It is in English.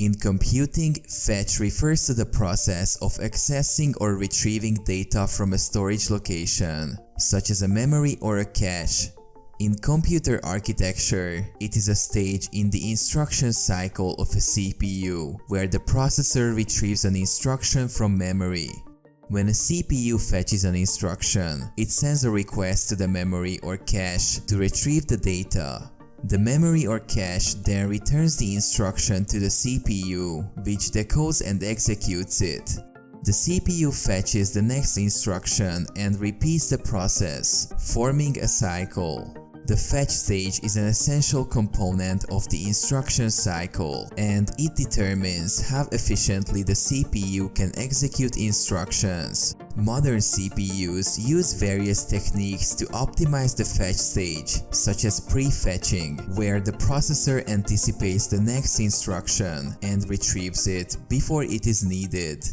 In computing, fetch refers to the process of accessing or retrieving data from a storage location, such as a memory or a cache. In computer architecture, it is a stage in the instruction cycle of a CPU where the processor retrieves an instruction from memory. When a CPU fetches an instruction, it sends a request to the memory or cache to retrieve the data. The memory or cache then returns the instruction to the CPU, which decodes and executes it. The CPU fetches the next instruction and repeats the process, forming a cycle. The fetch stage is an essential component of the instruction cycle, and it determines how efficiently the CPU can execute instructions. Modern CPUs use various techniques to optimize the fetch stage, such as prefetching, where the processor anticipates the next instruction and retrieves it before it is needed.